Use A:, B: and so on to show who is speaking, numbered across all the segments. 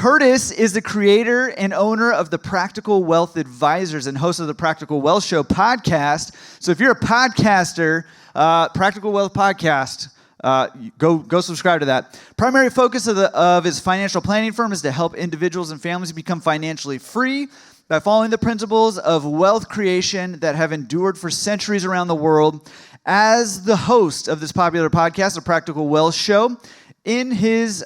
A: Curtis is the creator and owner of the Practical Wealth Advisors and host of the Practical Wealth Show podcast. So if you're a podcaster, Practical Wealth Podcast, go subscribe to that. Primary focus of his financial planning firm is to help individuals and families become financially free by following the principles of wealth creation that have endured for centuries around the world. As the host of this popular podcast, The Practical Wealth Show, in his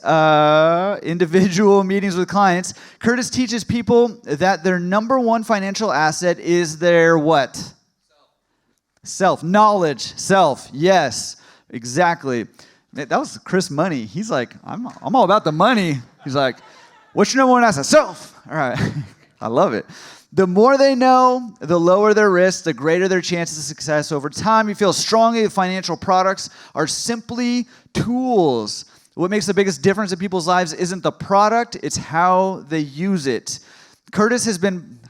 A: individual meetings with clients, Curtis teaches people that their number one financial asset is their what? Self. Knowledge. Self. Yes, exactly. That was Chris Money. He's like, I'm all about the money. He's like, what's your number one asset? Self. All right. I love it. The more they know, the lower their risk, the greater their chances of success. Over time, you feel strongly that financial products are simply tools. What makes the biggest difference in people's lives isn't the product, it's how they use it. Curtis has been,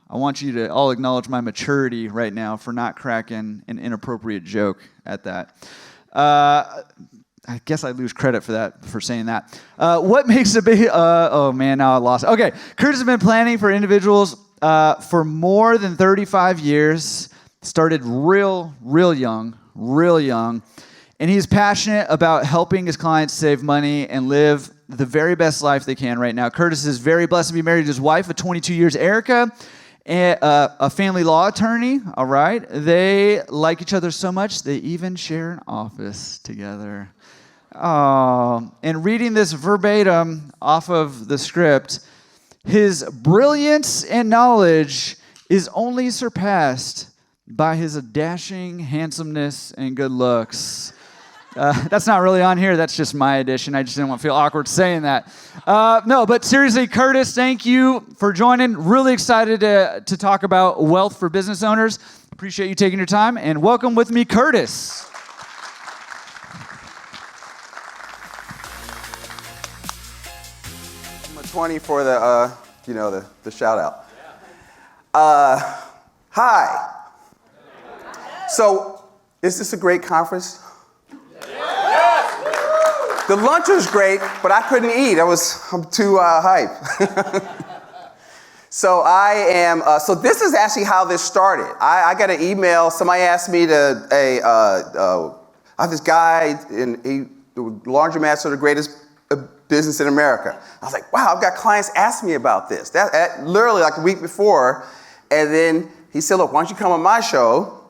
A: I want you to all acknowledge my maturity right now for not cracking an inappropriate joke at that. I guess I lose credit for saying that. What makes a big, oh man, now I lost it. Okay, Curtis has been planning for individuals for more than 35 years, started real young. And he's passionate about helping his clients save money and live the very best life they can right now. Curtis is very blessed to be married to his wife of 22 years, Erica, and a family law attorney, all right? They like each other so much, they even share an office together. Oh, and reading this verbatim off of the script, his brilliance and knowledge is only surpassed by his dashing handsomeness and good looks. That's not really on here. That's just my addition. I just didn't want to feel awkward saying that. No, but seriously, Curtis, thank you for joining. Really excited to talk about wealth for business owners. Appreciate you taking your time. And welcome with me, Curtis.
B: I'm a 20 for the shout out. Hi. So, is this a great conference? The lunch was great, but I couldn't eat. I'm too hype. So so this is actually how this started. I got an email. Somebody asked me I have this guy, and the laundromats are the greatest business in America. I was like, wow, I've got clients ask me about this. That literally like a week before. And then he said, look, why don't you come on my show?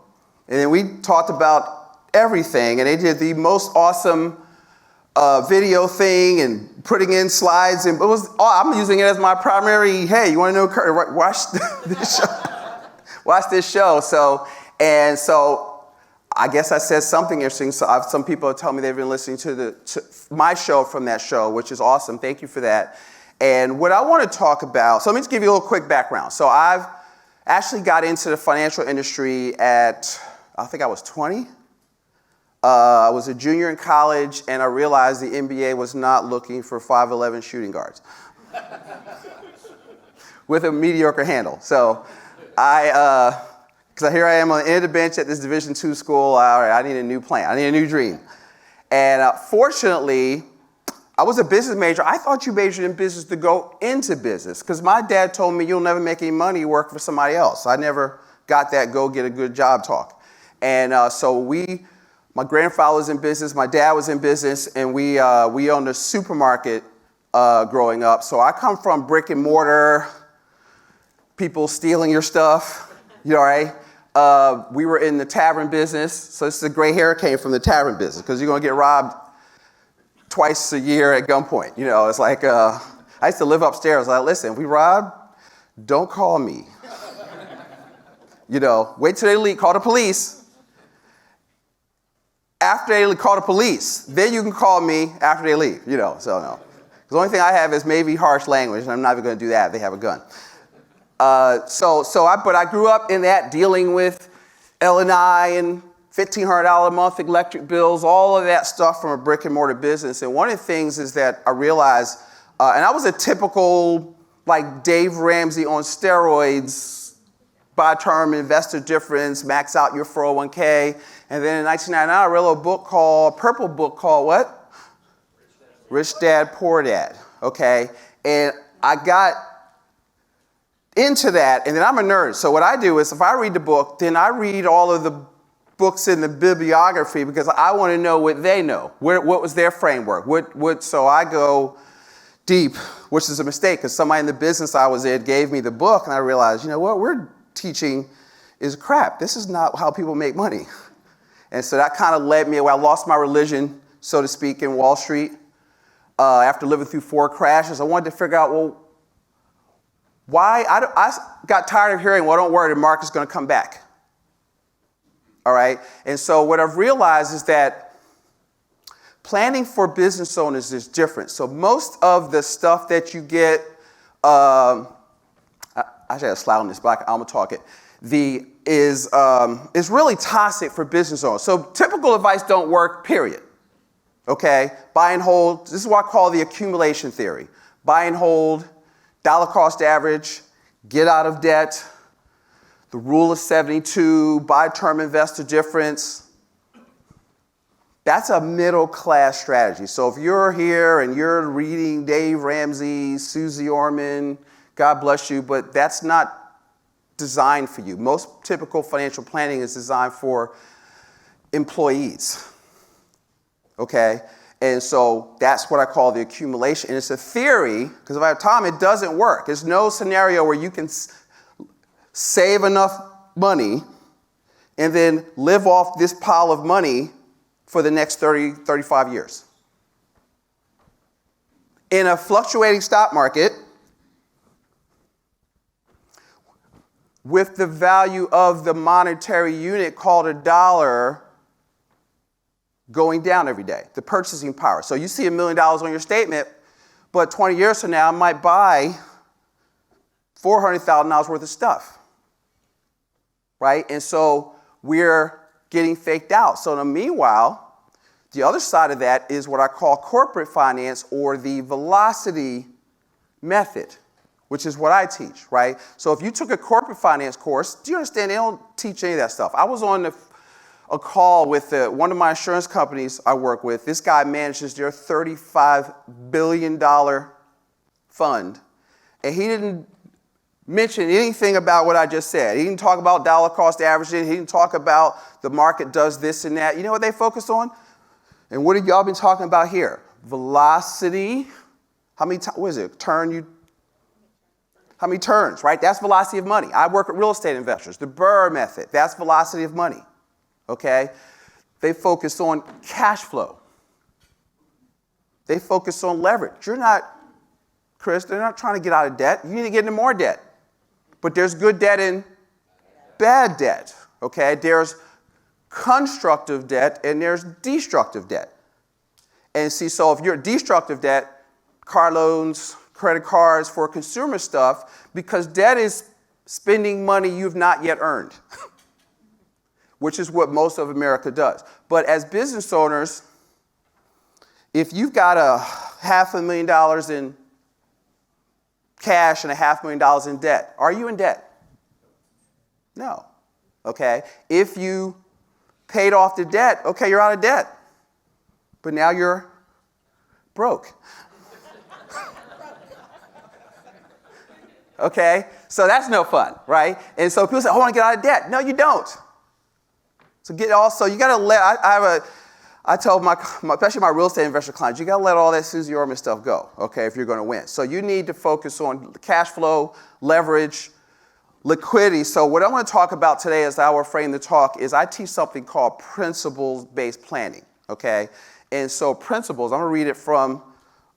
B: And then we talked about everything. And they did the most awesome video thing and putting in slides. And I'm using it as my primary, hey, you want to know, watch this show. Watch this show. So I guess I said something interesting. So some people tell me they've been listening to my show from that show, which is awesome. Thank you for that. And what I want to talk about, so let me just give you a little quick background. So I've actually got into the financial industry at, I think I was 20. I was a junior in college, and I realized the NBA was not looking for 5'11" shooting guards with a mediocre handle. So because here I am on the end of the bench at this Division II school. All right, I need a new plan. I need a new dream. And fortunately, I was a business major. I thought you majored in business to go into business because my dad told me you'll never make any money, work for somebody else. I never got that go get a good job talk. And my grandfather was in business, my dad was in business, and we owned a supermarket growing up. So I come from brick and mortar, people stealing your stuff, you know, right? We were in the tavern business, so this is a gray hair came from the tavern business because you're going to get robbed twice a year at gunpoint. You know, it's like, I used to live upstairs. I was like, listen, if we rob, don't call me. You know, wait till they leave, call the police. After they call the police, then you can call me after they leave, you know, so no. The only thing I have is maybe harsh language, and I'm not even going to do that if they have a gun. But I grew up in that, dealing with L&I and $1,500 a month electric bills, all of that stuff from a brick and mortar business. And one of the things is that I realized, and I was a typical, like Dave Ramsey on steroids, buy term, investor difference, max out your 401k. And then in 1999, I read a purple book called what? Rich Dad, Poor Dad, okay? And I got into that, and then I'm a nerd. So what I do is if I read the book, then I read all of the books in the bibliography because I want to know what they know. What was their framework? So I go deep, which is a mistake because somebody in the business I was in gave me the book, and I realized, you know what we're teaching is crap. This is not how people make money. And so that kind of led me, I lost my religion, so to speak, in Wall Street. After living through 4 crashes, I wanted to figure out, well, why? I got tired of hearing, well, don't worry, the market's going to come back. All right? And so what I've realized is that planning for business owners is different. So most of the stuff that you get, I should have a slide on this, but I'm going to talk it, is really toxic for business owners. So typical advice don't work, period. Okay? Buy and hold. This is what I call the accumulation theory. Buy and hold, dollar cost average, get out of debt, the rule of 72, buy term investor difference. That's a middle class strategy. So if you're here and you're reading Dave Ramsey, Susie Orman, God bless you, but that's not designed for you. Most typical financial planning is designed for employees. Okay? And so that's what I call the accumulation. And it's a theory, because if I have time, it doesn't work. There's no scenario where you can save enough money and then live off this pile of money for the next 30, 35 years. In a fluctuating stock market, with the value of the monetary unit called a dollar going down every day, the purchasing power. So you see $1 million on your statement, but 20 years from now, I might buy $400,000 worth of stuff, right? And so we're getting faked out. So meanwhile, the other side of that is what I call corporate finance or the velocity method, which is what I teach, right? So if you took a corporate finance course, do you understand they don't teach any of that stuff? I was on a call with one of my insurance companies I work with. This guy manages their $35 billion fund, and he didn't mention anything about what I just said. He didn't talk about dollar cost averaging. He didn't talk about the market does this and that. You know what they focus on? And what have y'all been talking about here? Velocity. How many times, what is it? How many turns, right? That's velocity of money. I work with real estate investors. The Burr method, that's velocity of money. Okay? They focus on cash flow. They focus on leverage. You're not, Chris, they're not trying to get out of debt. You need to get into more debt. But there's good debt and bad debt. Okay? There's constructive debt and there's destructive debt. And see, so if you're destructive debt, car loans, credit cards for consumer stuff, because debt is spending money you've not yet earned. Which is what most of America does. But as business owners, if you've got $500,000 in cash and $500,000 in debt, are you in debt? No. Okay? If you paid off the debt, okay, you're out of debt. But now you're broke. Okay? So that's no fun, right? And so people say, I want to get out of debt. No, you don't. So you got to let, I tell especially my real estate investor clients, you got to let all that Susie Orman stuff go, okay, if you're going to win. So you need to focus on cash flow, leverage, liquidity. So what I want to talk about today as our frame the talk is I teach something called principles-based planning, okay? And so principles, I'm going to read it from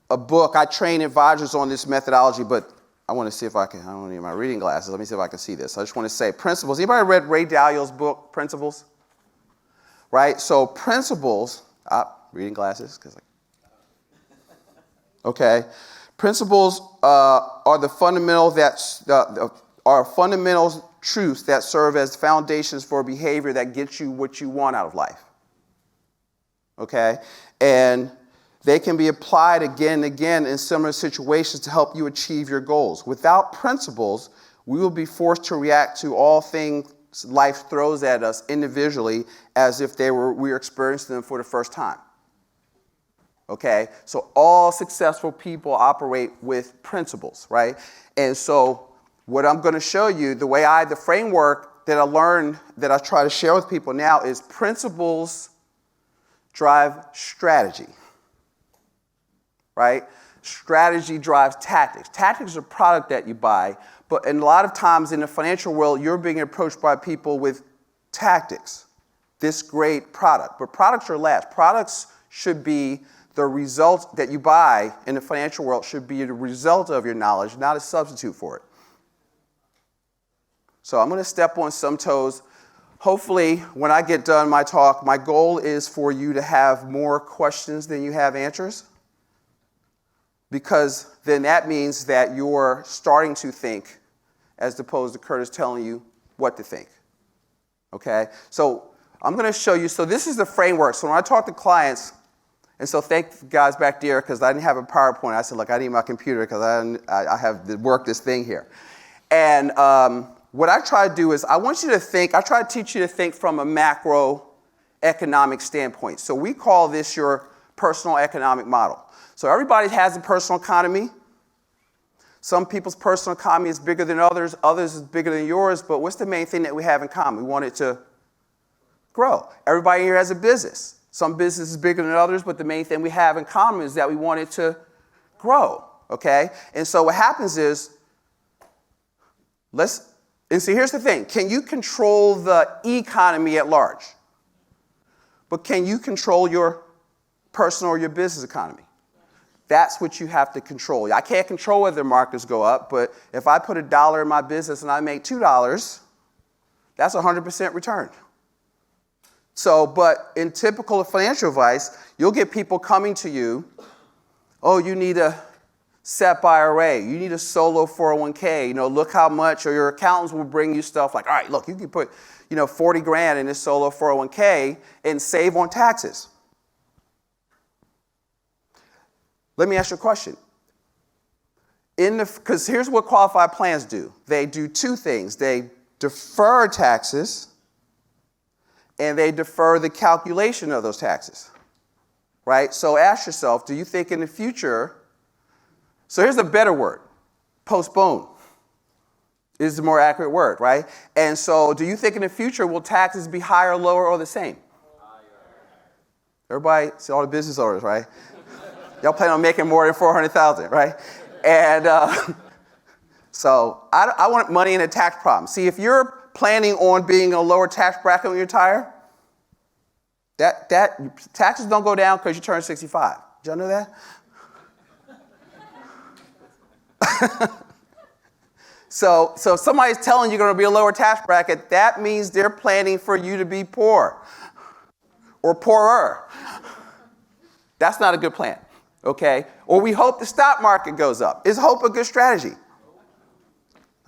B: a book. I train advisors on this methodology, but I want to see if I don't need my reading glasses. Let me see if I can see this. I just want to say principles. Anybody read Ray Dalio's book, Principles? Right? So principles, reading glasses, okay. Principles are the fundamental fundamental truths that serve as foundations for behavior that gets you what you want out of life. Okay? And they can be applied again and again in similar situations to help you achieve your goals. Without principles, we will be forced to react to all things life throws at us individually as if we were experiencing them for the first time. okay? So all successful people operate with principles, right? And so what I'm going to show you, the framework that I learned, that I try to share with people now is principles drive strategy, right? Strategy drives tactics. Tactics are a product that you buy, and a lot of times in the financial world, you're being approached by people with tactics, this great product. But products are last. Products should be the result that you buy in the financial world should be the result of your knowledge, not a substitute for it. So I'm going to step on some toes. Hopefully, when I get done my talk, my goal is for you to have more questions than you have answers, because then that means that you're starting to think as opposed to Curtis telling you what to think. Okay? So I'm going to show you. So this is the framework. So when I talk to clients, and so thank the guys back there, because I didn't have a PowerPoint. I said, look, I need my computer because I have to work this thing here. And what I try to do is I try to teach you to think from a macroeconomic standpoint. So we call this your personal economic model. So everybody has a personal economy. Some people's personal economy is bigger than others. Others is bigger than yours. But what's the main thing that we have in common? We want it to grow. Everybody here has a business. Some business is bigger than others, but the main thing we have in common is that we want it to grow. Okay? And so what happens is, here's the thing. Can you control the economy at large? But can you control your personal or your business economy? That's what you have to control. I can't control whether markets go up, but if I put $1 in my business and I make $2, that's 100% return. So, but in typical financial advice, you'll get people coming to you, oh, you need a SEP IRA, you need a solo 401k, look how much, or your accountants will bring you stuff like, all right, look, you can put, 40 grand in this solo 401k and save on taxes. Let me ask you a question. Because here's what qualified plans do. They do two things. They defer taxes, and they defer the calculation of those taxes, right? So ask yourself, do you think in the future, so here's a better word, postpone is the more accurate word, right? And so do you think in the future, will taxes be higher, lower, or the same? Everybody, see all the business owners, right? Y'all plan on making more than $400,000, right? And so I want money in a tax problem. See, if you're planning on being a lower tax bracket when you retire, that taxes don't go down because you turn 65. Did y'all know that? So if somebody's telling you you're going to be a lower tax bracket, that means they're planning for you to be poor or poorer. That's not a good plan. Okay? Or we hope the stock market goes up. Is hope a good strategy?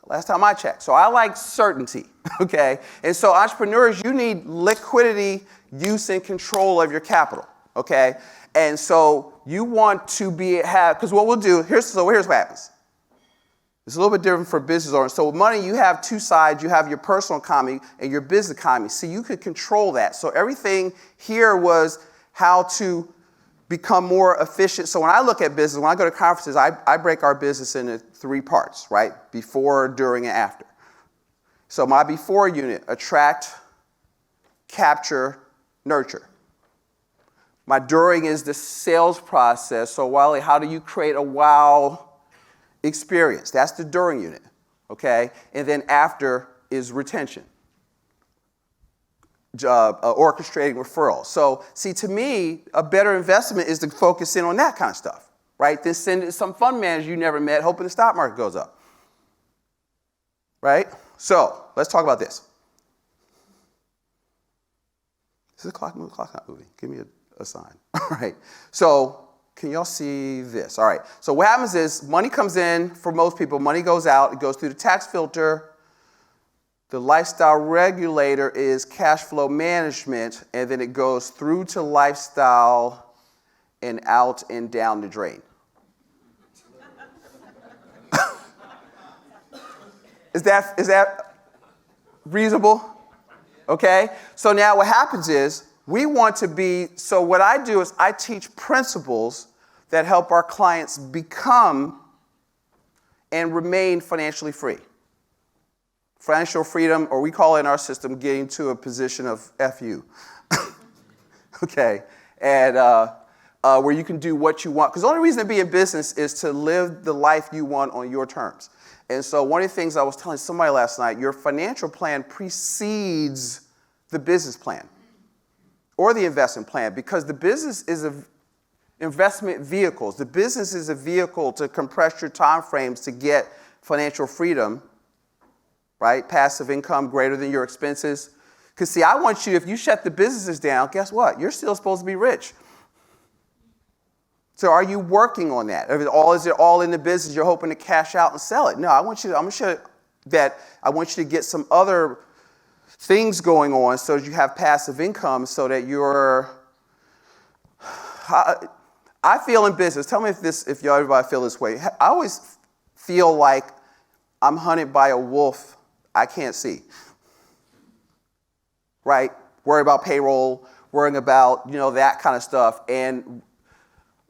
B: Last time I checked. So I like certainty. Okay? And so entrepreneurs, you need liquidity, use, and control of your capital. Okay? And so you want to because what we'll do, here's what happens. It's a little bit different for business owners. So with money, you have two sides. You have your personal economy and your business economy. So you could control that. So everything here was how to become more efficient. So when I look at business, when I go to conferences, I break our business into 3 parts, right? Before, during, and after. So my before unit, attract, capture, nurture. My during is the sales process. So Wally, how do you create a wow experience? That's the during unit, okay? And then after is retention. Orchestrating referrals. So, see, to me, a better investment is to focus in on that kind of stuff, right? Then send it to some fund manager you never met, hoping the stock market goes up, right? So, let's talk about this. Is the clock moving? The clock's not moving. Give me a sign. All right. So, can y'all see this? All right. So, what happens is money comes in for most people. Money goes out. It goes through the tax filter. The lifestyle regulator is cash flow management, and then it goes through to lifestyle and out and down the drain. Is that reasonable? Okay? So now what happens is We want to be, so what I do is I teach principles that help our clients become and remain financially free. Financial freedom, or we call it in our system, getting to a position of FU. Okay, and where you can do what you want. Because the only reason to be in business is to live the life you want on your terms. And so one of the things I was telling somebody last night, your financial plan precedes the business plan or the investment plan, because the business is investment vehicles. The business is a vehicle to compress your time frames to get financial freedom, right? Passive income greater than your expenses. Because see, I want you, if you shut the businesses down, guess what? You're still supposed to be rich. So are you working on that? Is it all in the business? You're hoping to cash out and sell it? No, I'm going to show you that I want you to get some other things going on so that you have passive income so that you're... I feel in business, tell me if you everybody feel this way. I always feel like I'm hunted by a wolf I can't see. Right? Worry about payroll, worrying about, that kind of stuff. And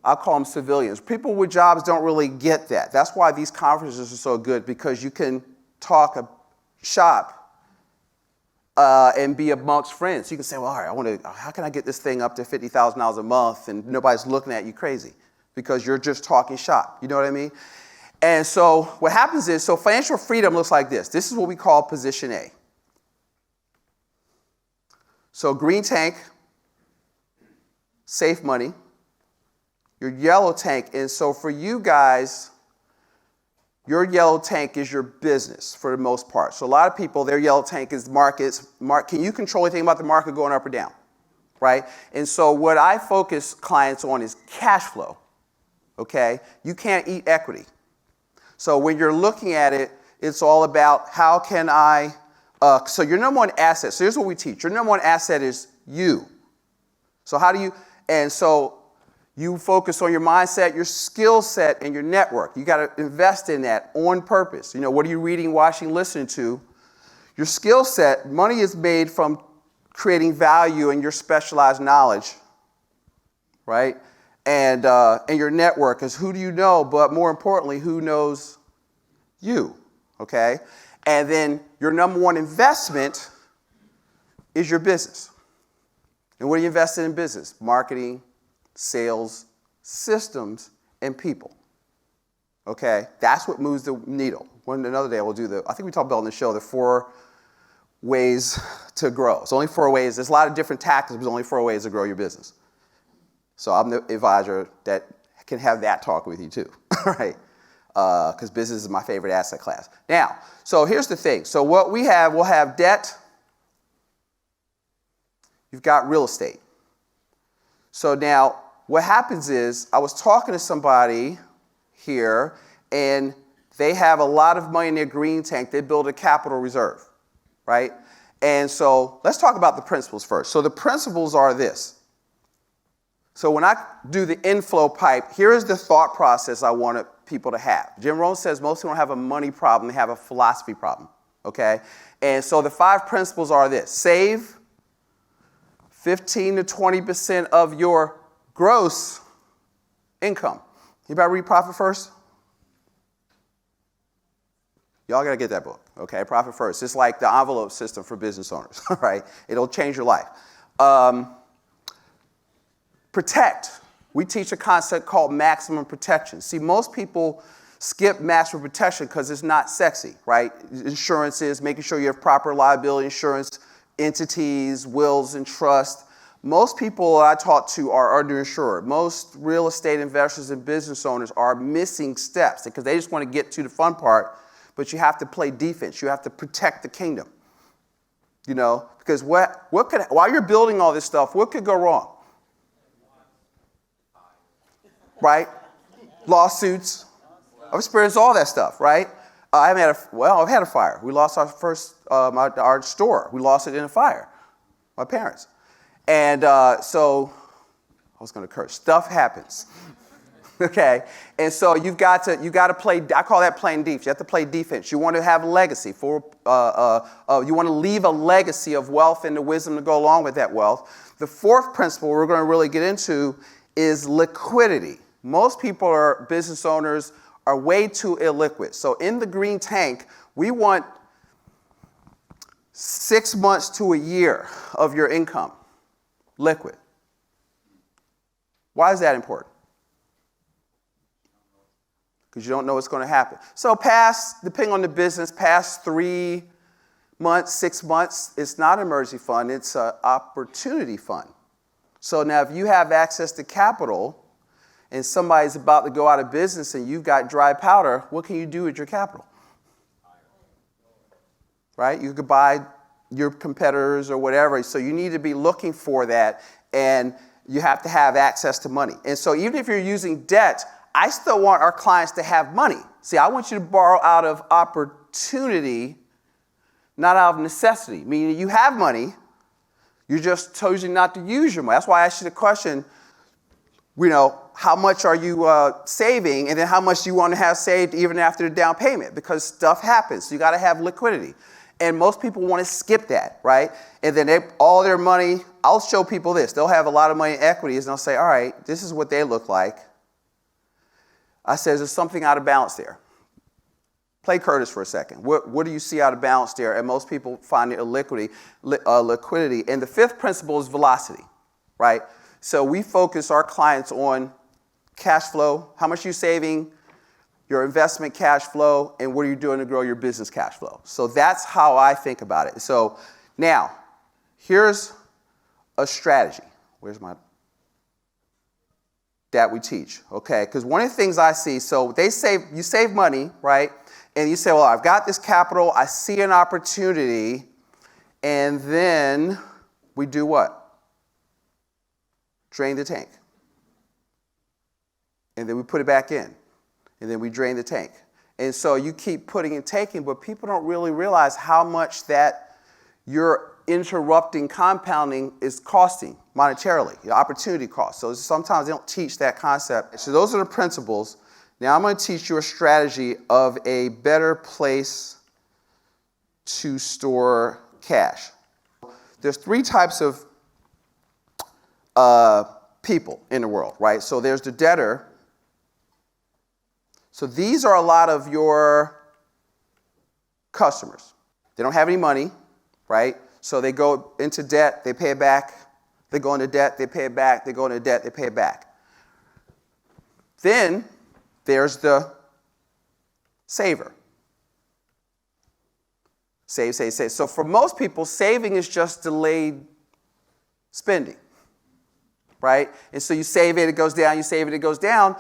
B: I'll call them civilians. People with jobs don't really get that. That's why these conferences are so good, because you can talk shop and be amongst friends. You can say, well, all right, how can I get this thing up to $50,000 a month and nobody's looking at you crazy because you're just talking shop. You know what I mean? And so what happens is, financial freedom looks like this. This is what we call position A. So green tank, safe money. Your yellow tank, and so for you guys, your yellow tank is your business for the most part. So a lot of people, their yellow tank is markets. Can you control anything about the market going up or down? Right? And so what I focus clients on is cash flow. Okay? You can't eat equity. So when you're looking at it, it's all about how can I, so your number one asset, so here's what we teach. Your number one asset is you. So how do you, and so you focus on your mindset, your skill set, and your network. You got to invest in that on purpose. What are you reading, watching, listening to? Your skill set, money is made from creating value in your specialized knowledge, right? And your network is who do you know, but more importantly, who knows you, okay? And then your number one investment is your business. And what are you investing in business? Marketing, sales, systems, and people. Okay? That's what moves the needle. Another day we'll do I think we talked about on the show, the 4 ways to grow. It's only 4 ways. There's a lot of different tactics, but there's only 4 ways to grow your business. So I'm the advisor that can have that talk with you too, right? Because business is my favorite asset class. Now, so here's the thing. So what we'll have debt. You've got real estate. So now, what happens is, I was talking to somebody here, and they have a lot of money in their green tank. They build a capital reserve, right? And so let's talk about the principles first. So the principles are this. So when I do the inflow pipe, here is the thought process I wanted people to have. Jim Rohn says most people don't have a money problem, they have a philosophy problem, okay? And so the 5 principles are this. Save 15 to 20% of your gross income. Anybody read Profit First? Y'all got to get that book, okay? Profit First. It's like the envelope system for business owners, all right? It'll change your life. Protect. We teach a concept called maximum protection. See, most people skip maximum protection because it's not sexy, right? Insurance is making sure you have proper liability insurance, entities, wills, and trust. Most people I talk to are underinsured. Most real estate investors and business owners are missing steps because they just want to get to the fun part, but you have to play defense. You have to protect the kingdom. Because while you're building all this stuff, what could go wrong? Right? Lawsuits. I've experienced all that stuff, right? I've had a fire. We lost our store. We lost it in a fire. My parents. And so, I was going to curse. Stuff happens. Okay, and so you got to play. I call that playing defense. You have to play defense. You want to have legacy. You want to leave a legacy of wealth and the wisdom to go along with that wealth. The fourth principle we're going to really get into is liquidity. Most people business owners are way too illiquid. So in the green tank, we want 6 months to a year of your income liquid. Why is that important? Because you don't know what's going to happen. So depending on the business, past 3 months, 6 months, it's not an emergency fund, it's an opportunity fund. So now if you have access to capital and somebody's about to go out of business and you've got dry powder, what can you do with your capital? Right? You could buy your competitors or whatever. So you need to be looking for that, and you have to have access to money. And so even if you're using debt, I still want our clients to have money. See, I want you to borrow out of opportunity, not out of necessity. Meaning you have money, you're just choosing not to use your money. That's why I asked you the question, how much are you saving, and then how much do you want to have saved even after the down payment? Because stuff happens. So you got to have liquidity. And most people want to skip that, right? And then all their money, I'll show people this. They'll have a lot of money in equities, and they'll say, all right, this is what they look like. I said, there's something out of balance there. Play Curtis for a second. What do you see out of balance there? And most people find it liquidity. And the fifth principle is velocity, right? So we focus our clients on cash flow, how much you're saving, your investment cash flow, and what are you doing to grow your business cash flow. So that's how I think about it. So now, here's a strategy. That we teach, okay? Because one of the things I see, so you save money, right? And you say, well, I've got this capital, I see an opportunity, and then we do what? Drain the tank. And then we put it back in. And then we drain the tank. And so you keep putting and taking, but people don't really realize how much that you're interrupting compounding is costing monetarily, the opportunity cost. So sometimes they don't teach that concept. So those are the principles. Now I'm going to teach you a strategy of a better place to store cash. There's 3 types of people in the world, right? So there's the debtor. So these are a lot of your customers. They don't have any money, right? So they go into debt, they pay it back. They go into debt, they pay it back. They go into debt, they pay it back. Then there's the saver. Save. So for most people, saving is just delayed spending, right? And so you save it, it goes down, you save it, it goes down.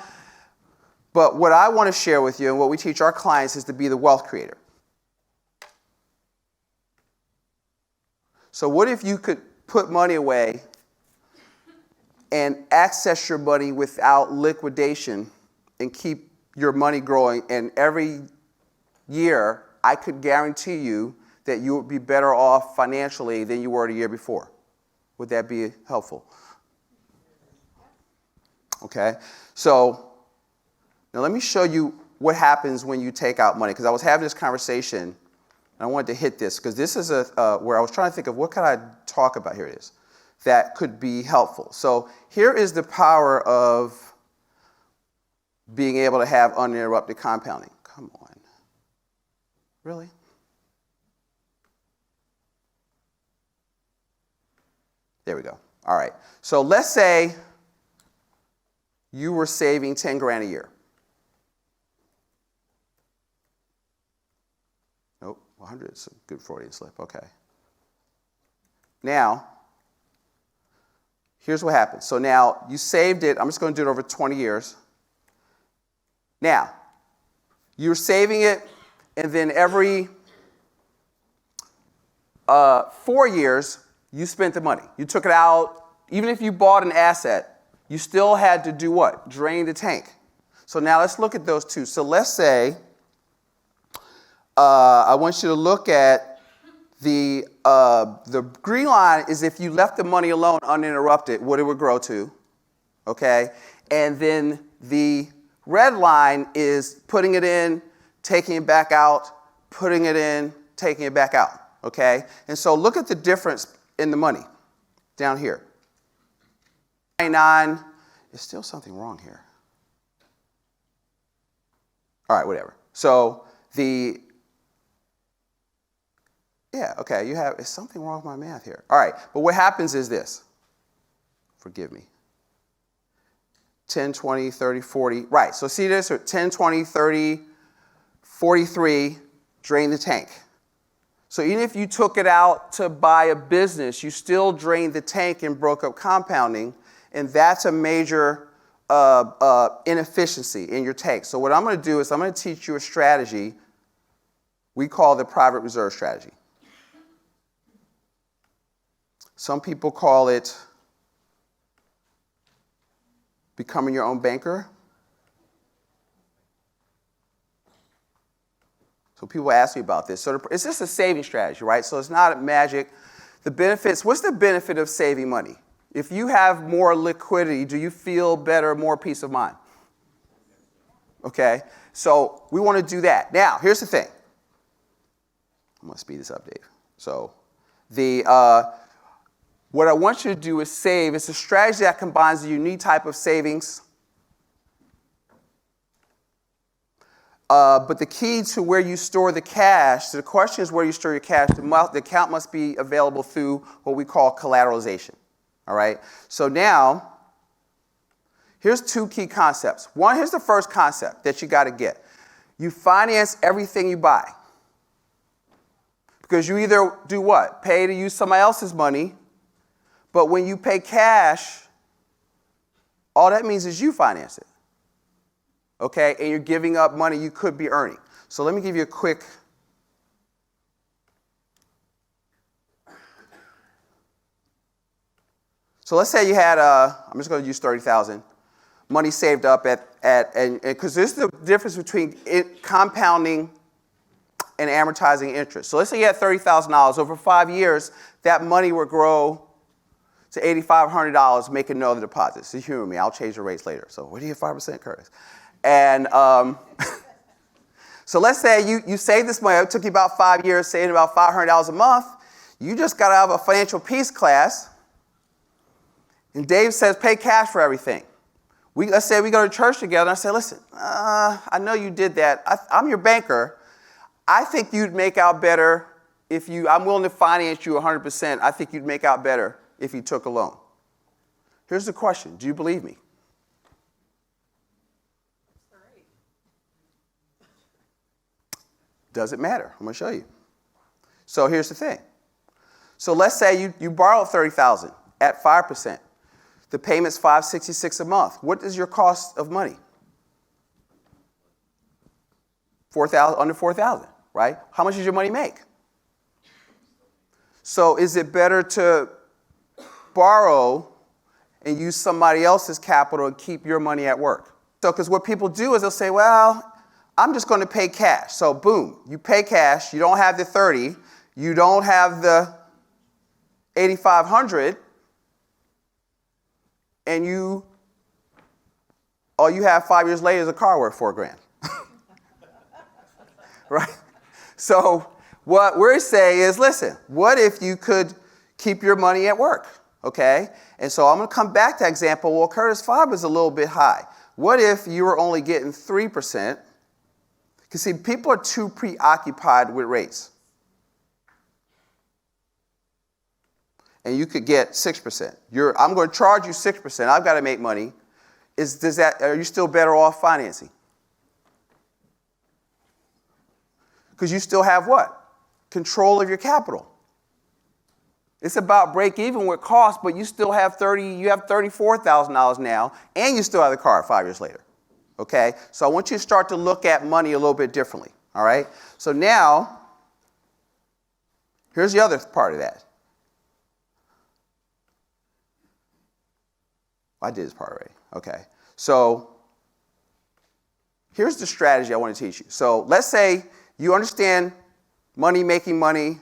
B: But what I want to share with you and what we teach our clients is to be the wealth creator. So what if you could put money away and access your money without liquidation and keep your money growing, and every year I could guarantee you that you would be better off financially than you were the year before? Would that be helpful? Okay, so now let me show you what happens when you take out money, because I was having this conversation and I wanted to hit this because this is where I was trying to think of what could I talk about. Here it is. That could be helpful. So here is the power of being able to have uninterrupted compounding. Come on. Really? There we go. All right. So let's say you were saving 10 grand a year. Nope, 100 is a good Freudian slip. Okay. Now, here's what happens. So now you saved it. I'm just going to do it over 20 years. Now, you're saving it, and then every 4 years, you spent the money. You took it out. Even if you bought an asset, you still had to do what? Drain the tank. So now let's look at those two. So let's say I want you to look at the green line is if you left the money alone uninterrupted, what it would grow to, okay? And then The red line is putting it in, taking it back out, putting it in, taking it back out, okay? And so look at the difference in the money down here. 99, there's still something wrong here. All right, whatever. So is something wrong with my math here. All right, but what happens is this. Forgive me. 10, 20, 30, 40. Right, so see this? 10, 20, 30, 43, drain the tank. So even if you took it out to buy a business, you still drained the tank and broke up compounding, and that's a major inefficiency in your tank. So what I'm going to do is I'm going to teach you a strategy we call the private reserve strategy. Some people call it becoming your own banker. So people ask me about this. So it's just a saving strategy, right? So it's not magic. The benefits, what's the benefit of saving money? If you have more liquidity, do you feel better, more peace of mind? Okay, so we want to do that. Now, here's the thing. I'm going to speed this up, Dave. So what I want you to do is save. It's a strategy that combines a unique type of savings. But the key to where you store the cash, so the question is where you store your cash. The account must be available through what we call collateralization. All right? So now, here's two key concepts. One, here's the first concept that you got to get. You finance everything you buy. Because you either do what? Pay to use somebody else's money, but when you pay cash, all that means is you finance it. Okay? And you're giving up money you could be earning. So let me give you a quick. So let's say you had, I'm just going to use $30,000, money saved up and because this is the difference between compounding and amortizing interest. So let's say you had $30,000. Over 5 years, that money would grow to $8,500, make another deposit. So humor me, I'll change the rates later. So where do you get 5%, Curtis? And so let's say you saved this money. It took you about 5 years, saving about $500 a month. You just got out of a financial peace class, and Dave says, pay cash for everything. Let's say we go to church together, and I say, listen, I know you did that. I'm your banker. I think you'd make out better I'm willing to finance you 100%. I think you'd make out better if you took a loan. Here's the question. Do you believe me? Doesn't matter. I'm going to show you. So here's the thing. So let's say you borrowed $30,000 at 5%. The payment's $566 a month. What is your cost of money? Under $4,000, right? How much does your money make? So is it better to borrow and use somebody else's capital and keep your money at work? So because what people do is they'll say, well, I'm just going to pay cash. So boom, you pay cash. You don't have the 30. You don't have the 8,500. And all you have 5 years later is a car worth $4,000. Right? So what we're saying is, listen, what if you could keep your money at work? Okay? And so I'm going to come back to that example. Well, Curtis, 5 is a little bit high. What if you were only getting 3%? Because, see, people are too preoccupied with rates. And you could get 6%. I'm going to charge you 6%. I've got to make money. Are you still better off financing? Because you still have what? Control of your capital. It's about break even with cost, but you still have $34,000 now, and you still have the car 5 years later. Okay? So I want you to start to look at money a little bit differently. All right? So now, here's the other part of that. I did this part already. Okay. So here's the strategy I want to teach you. So let's say you understand money, making money,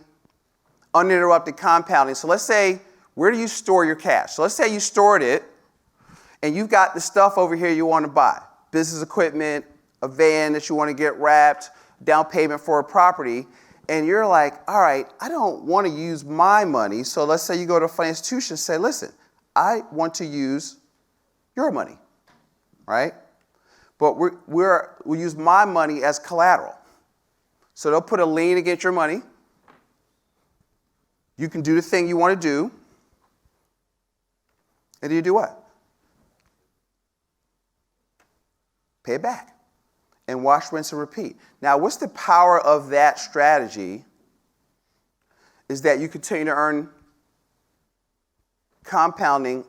B: uninterrupted compounding. So let's say, where do you store your cash? So let's say you stored it And you've got the stuff over here you want to buy. Business equipment, a van that you want to get wrapped, down payment for a property. And you're like, all right, I don't want to use my money. So let's say you go to a financial institution and say, listen, I want to use your money, right? But we'll use my money as collateral. So they'll put a lien against your money. You can do the thing you want to do. And then you do what? Pay it back. And wash, rinse, and repeat. Now, what's the power of that strategy is that you continue to earn compounding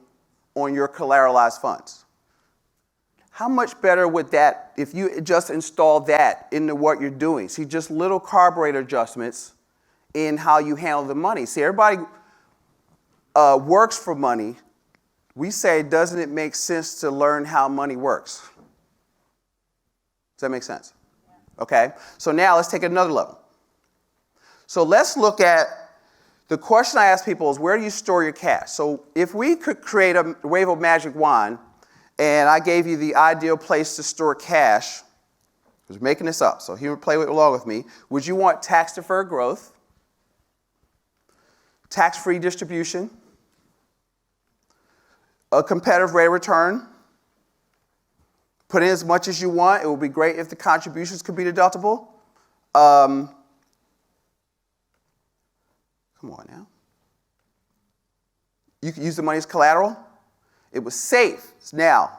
B: on your collateralized funds. How much better would that, if you just install that into what you're doing? See, just little carburetor adjustments in how you handle the money. See, everybody works for money. We say, doesn't it make sense to learn how money works? Does that make sense? Okay, so now let's take it another level. So let's look at, the question I ask people is, where do you store your cash? So if we could create a wave of magic wand, and I gave you the ideal place to store cash, I was making this up, so here, play along with me. Would you want tax-deferred growth, tax-free distribution, a competitive rate of return, put in as much as you want? It would be great if the contributions could be deductible. Come on now. You could use the money as collateral. It was safe. Now,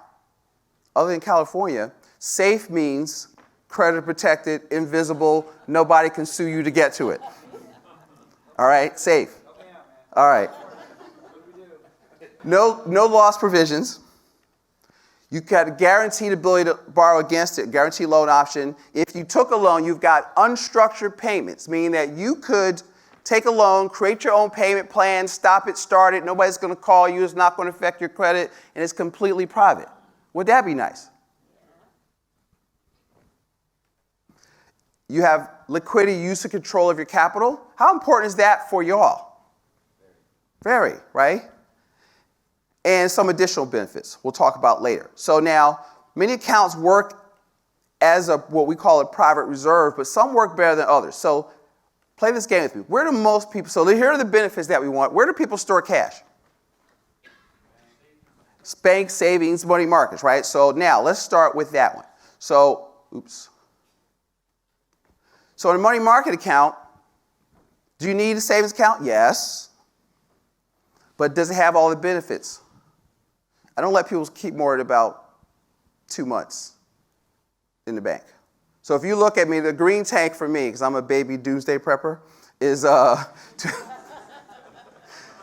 B: other than California, safe means credit protected, invisible, nobody can sue you to get to it. All right, safe. All right. No loss provisions. You got a guaranteed ability to borrow against it, guaranteed loan option. If you took a loan, you've got unstructured payments, meaning that you could take a loan, create your own payment plan, stop it, start it. Nobody's going to call you. It's not going to affect your credit, and it's completely private. Would that be nice? You have liquidity, use and control of your capital. How important is that for y'all? Very, right? And some additional benefits we'll talk about later. So now, many accounts work as what we call a private reserve, but some work better than others. So play this game with me. Where do most people, so here are the benefits that we want. Where do people store cash? Bank, savings, money markets, right? So now, let's start with that one. So, So in a money market account, do you need a savings account? Yes. But does it have all the benefits? I don't let people keep more than about 2 months in the bank. So if you look at me, the green tank for me, because I'm a baby doomsday prepper, is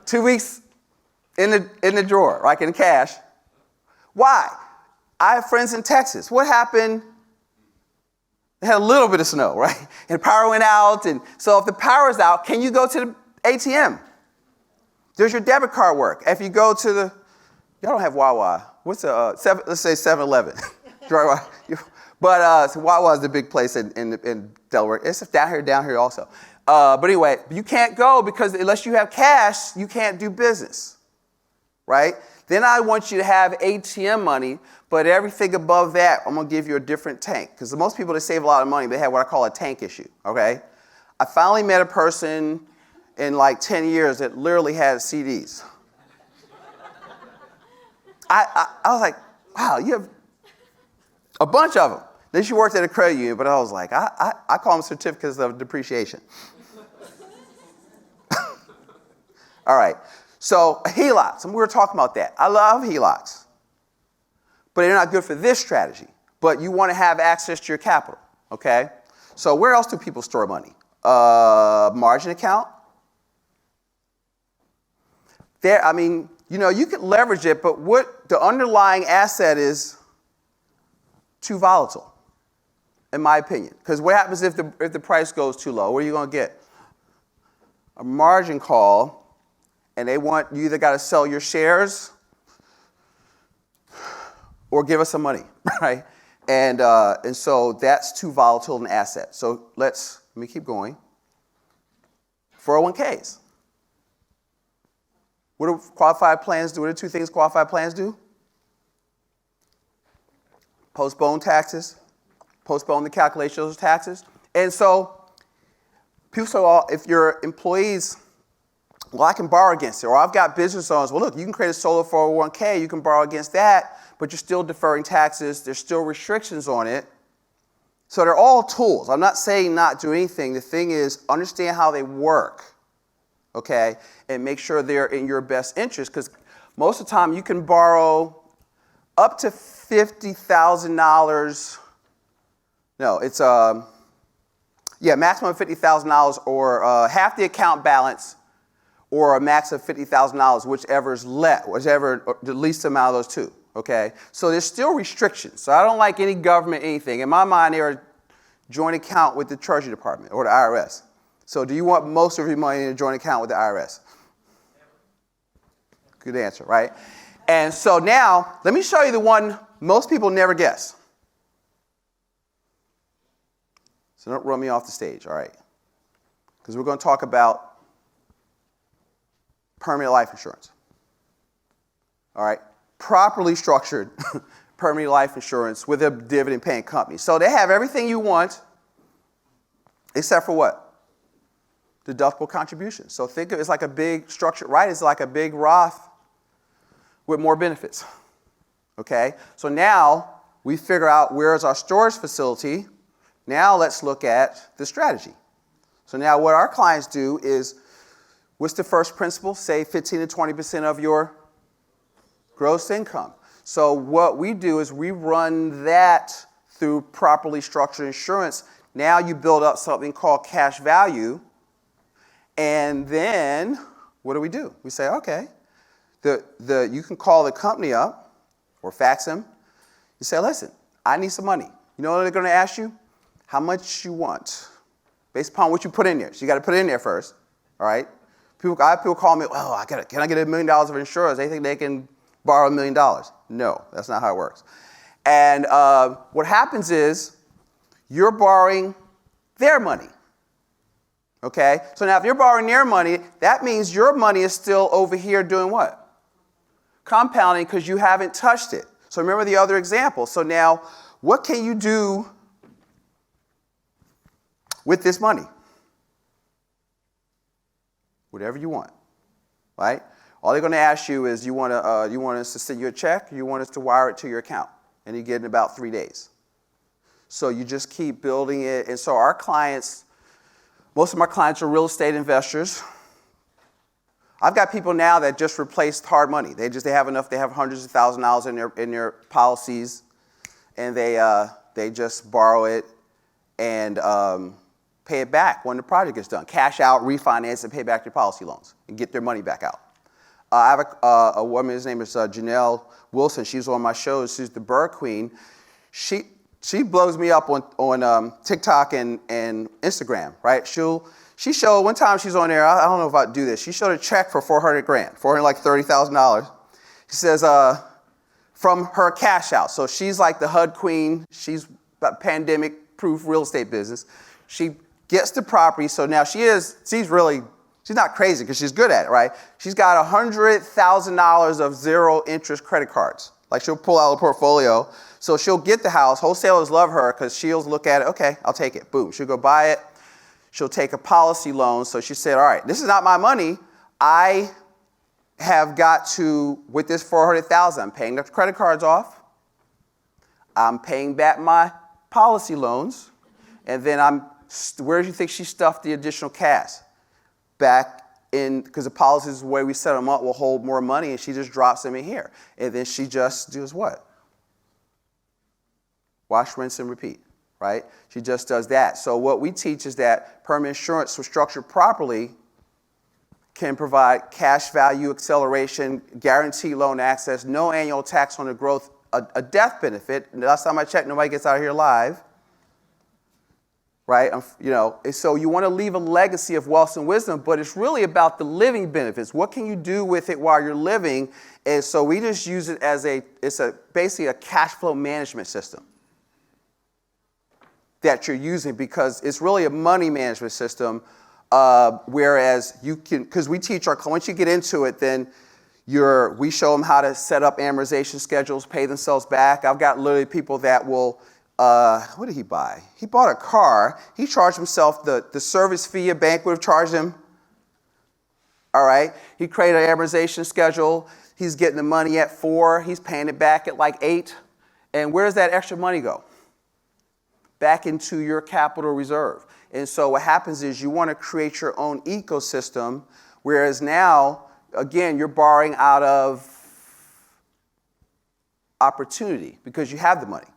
B: 2 weeks in the drawer, like in cash. Why? I have friends in Texas. What happened? They had a little bit of snow, right? And power went out. And so if the power's out, can you go to the ATM? Does your debit card work? If you go to the, y'all don't have Wawa. What's let's say 7-Eleven. But Wawa is the big place in Delaware. It's down here also. But anyway, you can't go because unless you have cash, you can't do business, right? Then I want you to have ATM money, but everything above that, I'm going to give you a different tank. Because most people that save a lot of money, they have what I call a tank issue, okay? I finally met a person in like 10 years that literally had CDs. I was like, wow, you have a bunch of them. Then she worked at a credit union, but I was like, I call them certificates of depreciation. All right, so HELOCs, and we were talking about that. I love HELOCs, but they're not good for this strategy. But you want to have access to your capital, okay? So where else do people store money? Margin account. There, I mean, you know, you can leverage it, but what the underlying asset is too volatile, in my opinion. Because what happens if the price goes too low? What are you going to get? A margin call, and they want you either got to sell your shares or give us some money, right? And so that's too volatile an asset. So let me keep going. 401ks. What do qualified plans do? What are the two things qualified plans do? postpone taxes, postpone the calculation of those taxes. And so people say, well, if your employees, well, I can borrow against it. Or I've got business owners, well, look, you can create a solo 401k, you can borrow against that, but you're still deferring taxes. There's still restrictions on it. So they're all tools. I'm not saying not do anything. The thing is, understand how they work, okay? And make sure they're in your best interest, because most of the time you can borrow up to $50,000. No, it's maximum of $50,000 or half the account balance, or a max of $50,000, whichever is whichever the least amount of those two. Okay, so there's still restrictions. So I don't like any government anything. In my mind, they're a joint account with the Treasury Department or the IRS. So do you want most of your money in a joint account with the IRS? Good answer, right? And so now, let me show you the one most people never guess. So don't run me off the stage, all right? Because we're going to talk about permanent life insurance. All right? Properly structured permanent life insurance with a dividend-paying company. So they have everything you want, except for what? Deductible contributions. So think of it as like a big structured, right? It's like a big Roth with more benefits. Okay? So now we figure out where is our storage facility. Now let's look at the strategy. So now what our clients do is, what's the first principle? Save 15 to 20% of your gross income. So what we do is we run that through properly structured insurance. Now you build up something called cash value. And then what do? We say, okay, you can call the company up or fax them. You say, listen, I need some money. You know what they're going to ask you? How much you want, based upon what you put in there. So you got to put it in there first, all right? I have people call me, oh, can I get $1 million of insurance? They think they can borrow $1 million. No, that's not how it works. And what happens is you're borrowing their money. Okay? So now if you're borrowing their money, that means your money is still over here doing what? Compounding, because you haven't touched it. So remember the other example. So now what can you do with this money? Whatever you want, right? All they're going to ask you is, you want us to send you a check, or you want us to wire it to your account, and you get it in about 3 days. So you just keep building it. And so our clients, most of my clients are real estate investors. I've got people now that just replaced hard money. They have enough. They have hundreds of thousands of dollars in their policies, and they just borrow it and pay it back when the project gets done. Cash out, refinance, and pay back their policy loans and get their money back out. I have a woman, his name is Janelle Wilson. She's on my shows. She's the Bird Queen. She blows me up on TikTok and Instagram, right? She showed, one time she's on there, I don't know if I'd do this. She showed a check for $430,000. She says, from her cash out. So she's like the HUD queen. She's got pandemic-proof real estate business. She gets the property. So now she's not crazy because she's good at it, right? She's got $100,000 of zero interest credit cards. Like she'll pull out a portfolio. So she'll get the house. Wholesalers love her because she'll look at it. Okay, I'll take it. Boom. She'll go buy it. She'll take a policy loan. So she said, all right, this is not my money. I have got to, with this $400,000, I'm paying the credit cards off. I'm paying back my policy loans. And then where do you think she stuffed the additional cash? Back in, because the policies, the way we set them up, will hold more money, and she just drops them in here. And then she just does what? Wash, rinse, and repeat, right? She just does that. So what we teach is that permanent insurance, when structured properly, can provide cash value acceleration, guaranteed loan access, no annual tax on the growth, a death benefit. And the last time I checked, nobody gets out of here alive. Right? So you want to leave a legacy of wealth and wisdom, but it's really about the living benefits. What can you do with it while you're living? And so we just use it as basically a cash flow management system that you're using, because it's really a money management system. Whereas you can, because we teach once you get into it, then We show them how to set up amortization schedules, pay themselves back. I've got literally people that will, what did he buy? He bought a car. He charged himself the service fee a bank would have charged him. All right. He created an amortization schedule. He's getting the money at 4. He's paying it back at like 8. And where does that extra money go? Back into your capital reserve. And so what happens is you want to create your own ecosystem, whereas now, again, you're borrowing out of opportunity because you have the money.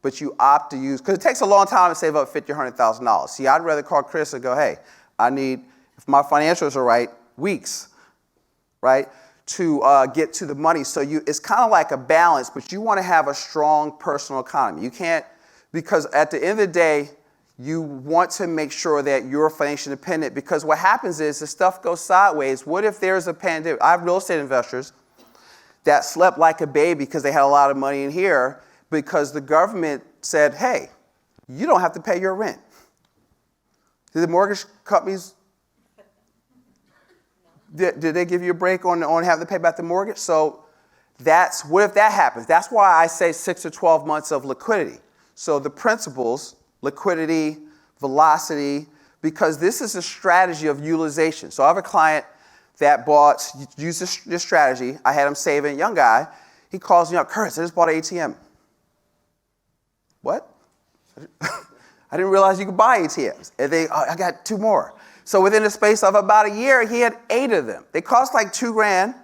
B: But you opt to use, because it takes a long time to save up $50,000 or $100,000. See, I'd rather call Chris and go, hey, I need, if my financials are right, weeks, right, to get to the money. So it's kind of like a balance, but you want to have a strong personal economy. You can't, because at the end of the day, you want to make sure that you're financially independent, because what happens is the stuff goes sideways. What if there's a pandemic? I have real estate investors that slept like a baby because they had a lot of money in here because the government said, hey, you don't have to pay your rent. Did the mortgage companies, did they give you a break on having to pay back the mortgage? So what if that happens? That's why I say 6 to 12 months of liquidity. So the principles, liquidity, velocity, because this is a strategy of utilization. So I have a client that used this strategy. I had him saving, young guy. He calls me up, Curtis, I just bought an ATM. What? I didn't realize you could buy ATMs. And I got 2 more. So within the space of about a year, he had 8 of them. They cost like $2,000.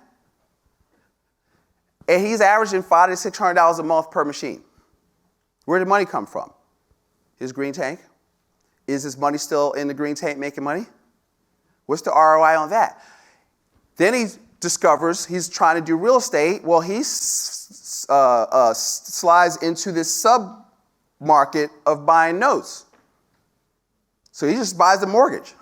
B: And he's averaging $500 to $600 a month per machine. Where did money come from? His green tank? Is his money still in the green tank making money? What's the ROI on that? Then he discovers he's trying to do real estate. Well, he slides into this sub-market of buying notes. So he just buys a mortgage.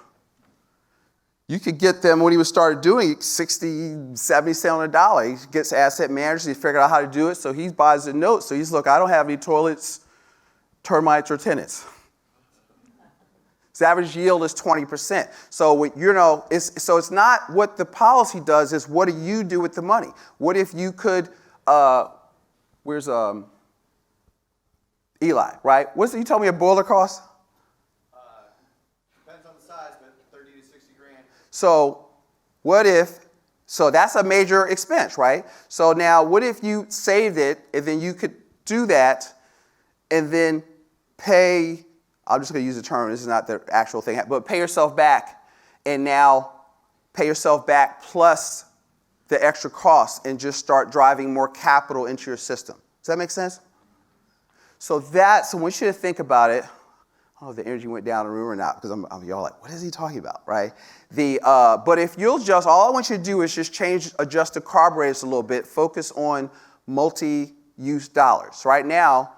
B: You could get them, when he was started doing 60, 70 cents on a dollar. He gets asset managers. He figured out how to do it. So he buys the notes. So look, I don't have any toilets, termites, or tenants. His average yield is 20%. So it's not what the policy does, it's what do you do with the money? What if you could, where's Eli, right? You told me a boiler cost?
C: Depends on the size, but 30 to 60 grand.
B: So that's a major expense, right? So now what if you saved it and then you could do that and then pay, I'm just going to use the term, this is not the actual thing, but pay yourself back, and now pay yourself back plus the extra costs and just start driving more capital into your system. Does that make sense? So I want you to think about it. I don't know if the energy went down in the room or not, because y'all like, what is he talking about, right? But if you'll all I want you to do is just adjust the carburetors a little bit, focus on multi-use dollars. Right now,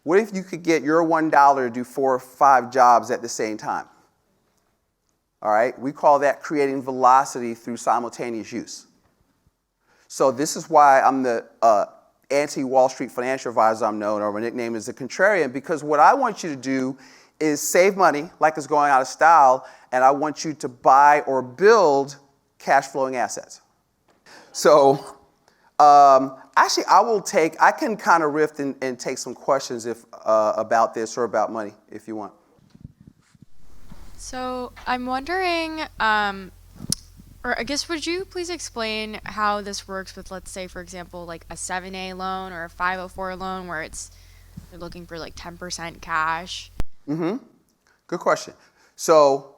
B: what if you could get your $1 to do 4 or 5 jobs at the same time? All right, we call that creating velocity through simultaneous use. So this is why I'm the anti-Wall Street financial advisor I'm known, or my nickname is the contrarian, because what I want you to do is save money like it's going out of style, and I want you to buy or build cash flowing assets. So actually, I can kind of riff and take some questions about this or about money if you want.
D: So I'm wondering, or I guess would you please explain how this works with, let's say, for example, like a 7A loan or a 504 loan where they're looking for like 10% cash?
B: Mm-hmm. Good question. So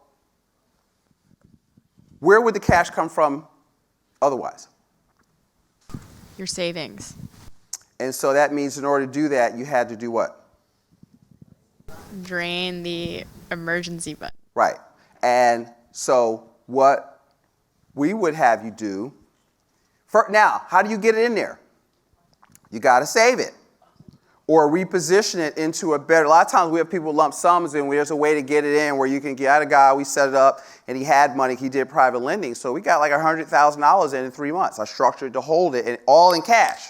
B: where would the cash come from otherwise?
D: Your savings.
B: And so that means in order to do that, you had to do what?
D: Drain the emergency fund.
B: Right. And so what we would have you do, now, how do you get it in there? You got to save it or reposition it into a lot of times we have people lump sums and there's a way to get it in where you can get a guy, we set it up and he had money, he did private lending. So we got like $100,000 in 3 months. I structured to hold it and all in cash.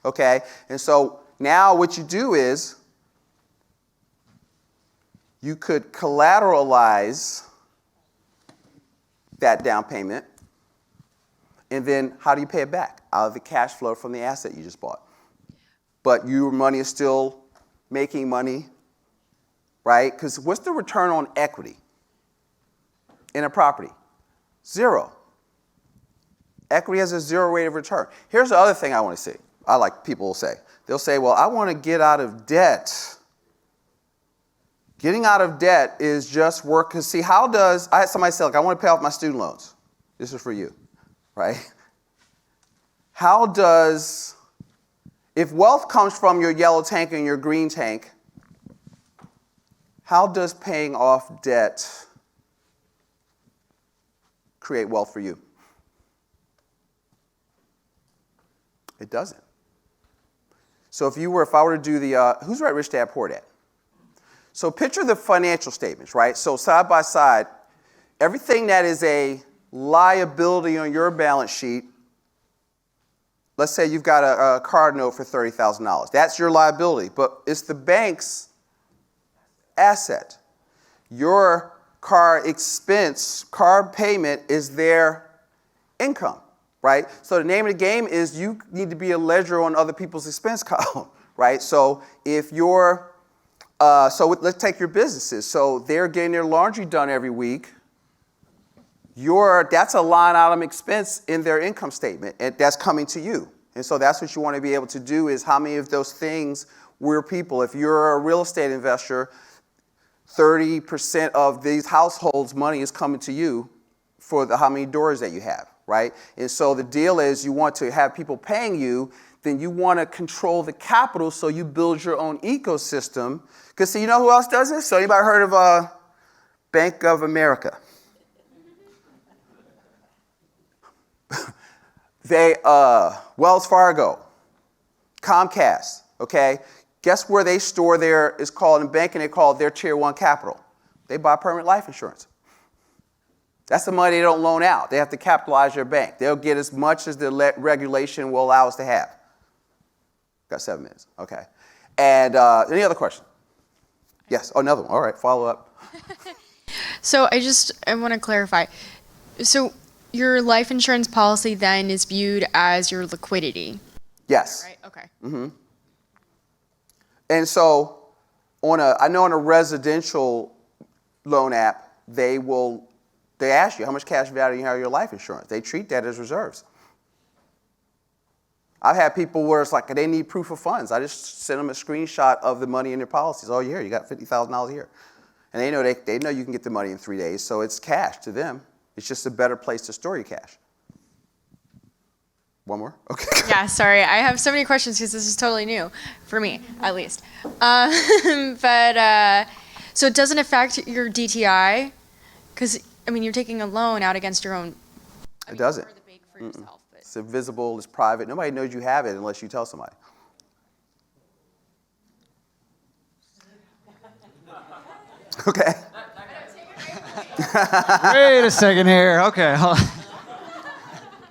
B: Okay. And so now what you do is you could collateralize that down payment And then how do you pay it back? Out of the cash flow from the asset you just bought. But your money is still making money, right? Because what's the return on equity in a property? 0. Equity has a 0 rate of return. Here's the other thing I want to see. I like people will say. They'll say, well, I want to get out of debt. Getting out of debt is just work. Because see, I had somebody say, like, I want to pay off my student loans. This is for you, right? If wealth comes from your yellow tank and your green tank, how does paying off debt create wealth for you? It doesn't. So if I were to do who's Right Rich Dad Poor Dad? So picture the financial statements, right? So side by side, everything that is a liability on your balance sheet, let's say you've got a card note for $30,000. That's your liability, but it's the bank's asset. Your card payment is their income, right? So the name of the game is you need to be a ledger on other people's expense column, right? So if you're let's take your businesses. So they're getting their laundry done every week. That's a line item expense in their income statement, and that's coming to you. And so that's what you want to be able to do is how many of those things were people. If you're a real estate investor, 30% of these households' money is coming to you for how many doors that you have, right? And so the deal is you want to have people paying you, then you want to control the capital so you build your own ecosystem. Because see, you know who else does this? So anybody heard of Bank of America? Wells Fargo, Comcast, okay? Guess where they store it's called in banking, they call it their Tier 1 capital. They buy permanent life insurance. That's the money they don't loan out. They have to capitalize their bank. They'll get as much as the regulation will allow us to have. Got 7 minutes, okay. And any other question? Yes, another one. All right, follow up.
D: So I want to clarify. So your life insurance policy then is viewed as your liquidity.
B: Yes.
D: Right? Okay.
B: Mm-hmm. And so I know on a residential loan app, they ask you how much cash value you have in your life insurance. They treat that as reserves. I've had people where it's like they need proof of funds. I just send them a screenshot of the money in their policies. Oh, you got $50,000 a year. And they know you can get the money in 3 days, so it's cash to them. It's just a better place to store your cash. One more? Okay.
D: Yeah, sorry. I have so many questions because this is totally new for me, at least. So it doesn't affect your DTI? Because, you're taking a loan out against your own.
B: It doesn't.
D: For the bank for yourself. But.
B: It's invisible. It's private. Nobody knows you have it unless you tell somebody. Okay.
A: Wait a second here. Okay.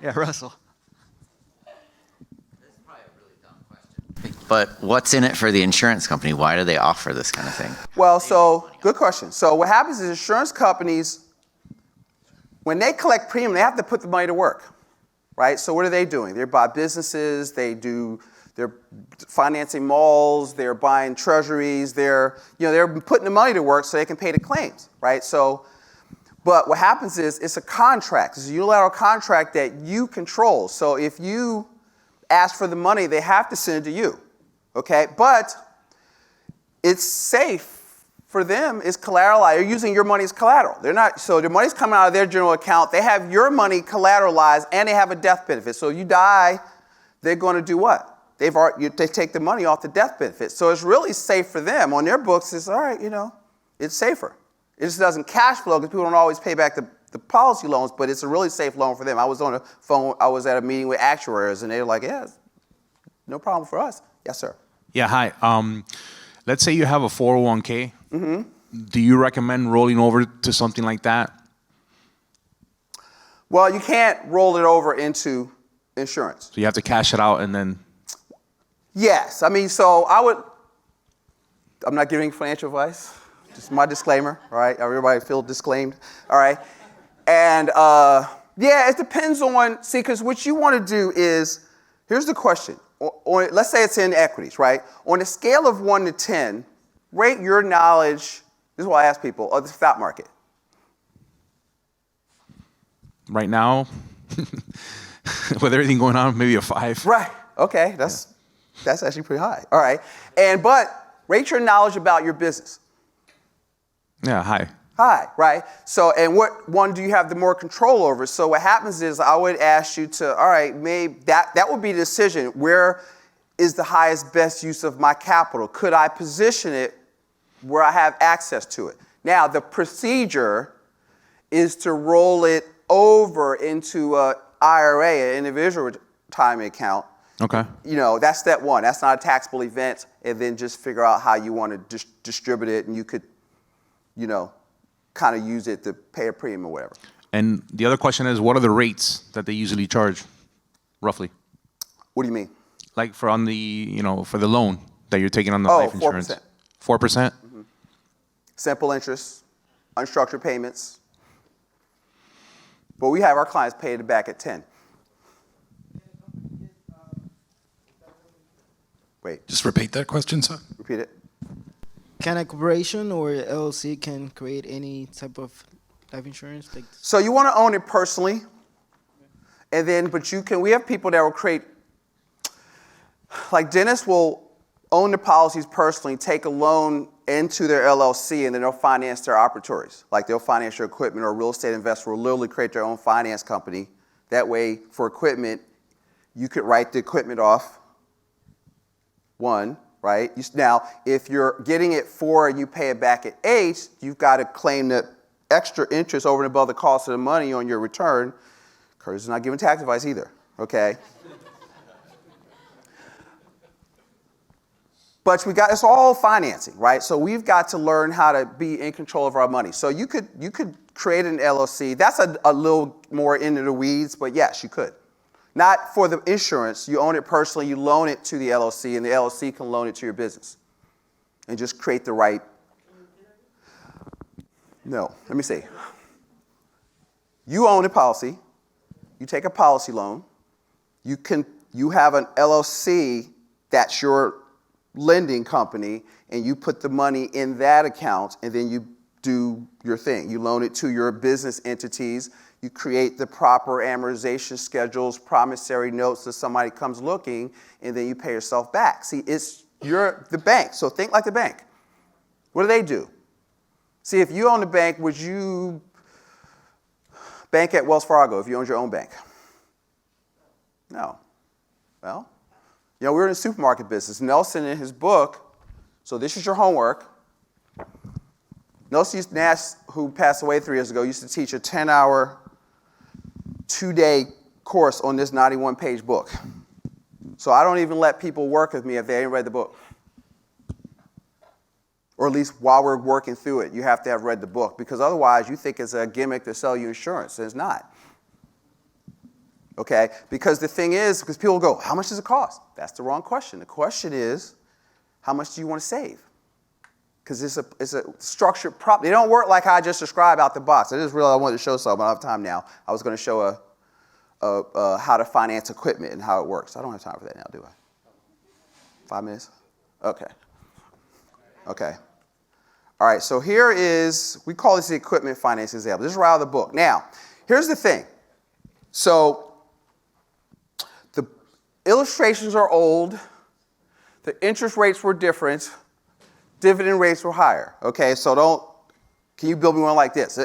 A: Yeah, Russell.
E: This is probably a really dumb question. But what's in it for the insurance company? Why do they offer this kind of thing?
B: Well, so good question. So what happens is insurance companies, when they collect premium, they have to put the money to work, right? So what are they doing? They buy businesses. They're financing malls. They're buying treasuries. They're putting the money to work so they can pay the claims, right? But what happens is it's a contract. It's a unilateral contract that you control. So if you ask for the money, they have to send it to you, okay? But it's safe for them. It's collateralized. They're using your money as collateral. So their money's coming out of their general account. They have your money collateralized, and they have a death benefit. So if you die, they're going to do what? They take the money off the death benefit. So it's really safe for them. On their books, it's all right, it's safer. It just doesn't cash flow because people don't always pay back the policy loans, but it's a really safe loan for them. I was on the phone, I was at a meeting with actuaries, and they were like, yeah, no problem for us. Yes, sir.
F: Yeah, hi. Let's say you have a 401k. Mm-hmm. Do you recommend rolling over to something like that?
B: Well, you can't roll it over into insurance.
F: So you have to cash it out and then...
B: Yes. I'm not giving financial advice. Just my disclaimer, all right? Everybody feel disclaimed, all right? And Yeah, it depends on, see, because what you want to do is, here's the question. Let's say it's in equities, right? On a scale of 1 to 10, rate your knowledge, this is what I ask people, of the stock market.
F: Right now, with everything going on, maybe a 5.
B: Right. Okay, that's actually pretty high. All right. But rate your knowledge about your business.
F: Yeah, high.
B: High, right? So, and what one do you have the more control over? So what happens is I would ask you to, all right, maybe that would be the decision. Where is the highest, best use of my capital? Could I position it where I have access to it? Now, the procedure is to roll it over into an IRA, an individual retirement account.
F: Okay.
B: You know, that's step one. That's not a taxable event. And then just figure out how you want to distribute it. And you could, you know, kind of use it to pay a premium or whatever.
F: And the other question is, what are the rates that they usually charge, roughly?
B: What do you mean?
F: Like for on the, you know, for the loan that you're taking on the life insurance.
B: 4%.
F: 4%?
B: Simple interest, unstructured payments. But we have our clients pay it back at 10. Wait,
G: Just repeat that question, sir.
B: repeat it.
H: Can a corporation or LLC can create any type of life insurance? Like
B: So you want to own it personally, and then, but you can, we have people that will create, like Dennis will own the policies personally, take a loan into their LLC, and then they'll finance their operatories. Like they'll finance your equipment, or a real estate investor will literally create their own finance company. That way, for equipment, you could write the equipment off, one, right? Now, if you're getting it 4 and you pay it back at 8, you've got to claim the extra interest over and above the cost of the money on your return. Curtis is not giving tax advice either, okay? But it's all financing, right? So we've got to learn how to be in control of our money. So you could create an LLC. That's a little more into the weeds, but yes, you could. Not for the insurance. You own it personally. You loan it to the LLC, and the LLC can loan it to your business. And just create the right. No, let me see. You own a policy. You take a policy loan. You have an LLC that's your lending company, and you put the money in that account, and then you do your thing. You loan it to your business entities. You create the proper amortization schedules, promissory notes that somebody comes looking, and then you pay yourself back. See, you're the bank, so think like the bank. What do they do? See, if you own the bank, would you bank at Wells Fargo if you owned your own bank? No. Well, you know, we're in the supermarket business. Nelson, in his book, so this is your homework. Nelson Nash, who passed away 3 years ago, used to teach a 10-hour, 2-day course on this 91-page book. So I don't even let people work with me if they ain't read the book. Or at least while we're working through it, you have to have read the book, because otherwise you think it's a gimmick to sell you insurance, and it's not. Okay? Because the thing is, because people go, how much does it cost? That's the wrong question. The question is, how much do you want to save? Because it's a structured problem. They don't work like how I just described out the box. I just realized I wanted to show something. I don't have time now. I was going to show how to finance equipment and how it works. I don't have time for that now, do I? 5 minutes? Okay. Okay. All right, so here is, we call this the equipment finance example. This is right out of the book. Now, here's the thing. So the illustrations are old. The interest rates were different. Dividend rates were higher. Okay, so can you build me one like this?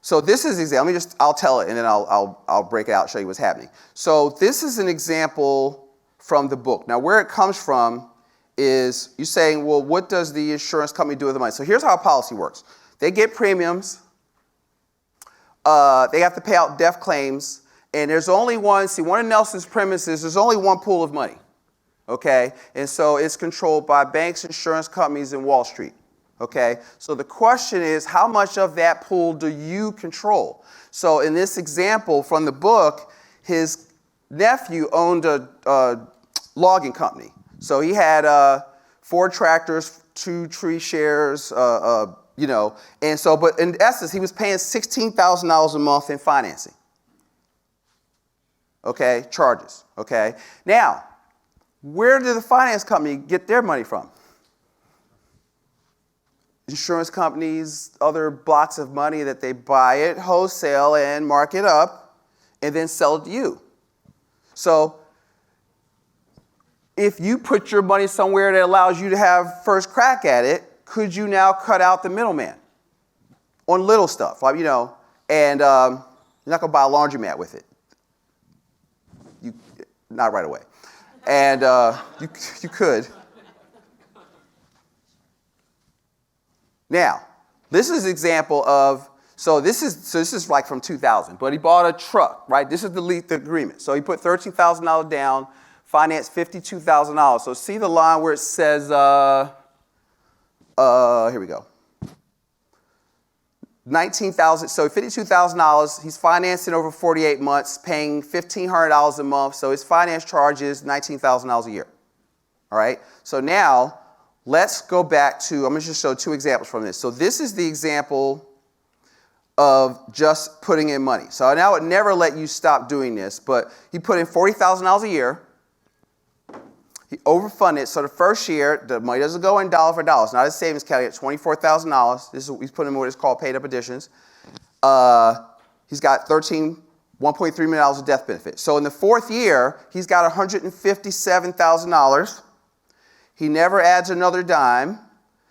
B: So this is the example. I'll tell it, and then I'll break it out and show you what's happening. So this is an example from the book. Now, where it comes from is you saying, well, what does the insurance company do with the money? So here's how a policy works. They get premiums. They have to pay out death claims. And there's only one of Nelson's premises, there's only one pool of money. Okay? And so it's controlled by banks, insurance companies, and Wall Street. Okay? So the question is, how much of that pool do you control? So in this example from the book, his nephew owned a logging company. So he had 4 tractors, 2 tree shares, you know. And so, but in essence, he was paying $16,000 a month in financing. Okay, charges, okay? Now, where did the finance company get their money from? Insurance companies, other blocks of money that they buy it wholesale and mark it up and then sell it to you. So if you put your money somewhere that allows you to have first crack at it, could you now cut out the middleman on little stuff, like, you know, and you're not gonna buy a laundromat with it. Not right away. And you could. Now, this is an example of, so this is like from 2000, but he bought a truck, right? This is the agreement. So he put $13,000 down, financed $52,000. So see the line where it says, here we go. $19,000, so $52,000, he's financing over 48 months, paying $1,500 a month, so his finance charge is $19,000 a year. All right, so now let's go back to, I'm going to just show two examples from this. So this is the example of just putting in money. So now I would never let you stop doing this, but he put in $40,000 a year. He overfunded, so the first year, the money doesn't go in dollar for dollar. It's not a savings account, he got $24,000. This is, he's putting in what is called paid up additions. He's got $1.3 million of death benefit. So in the fourth year, he's got $157,000. He never adds another dime.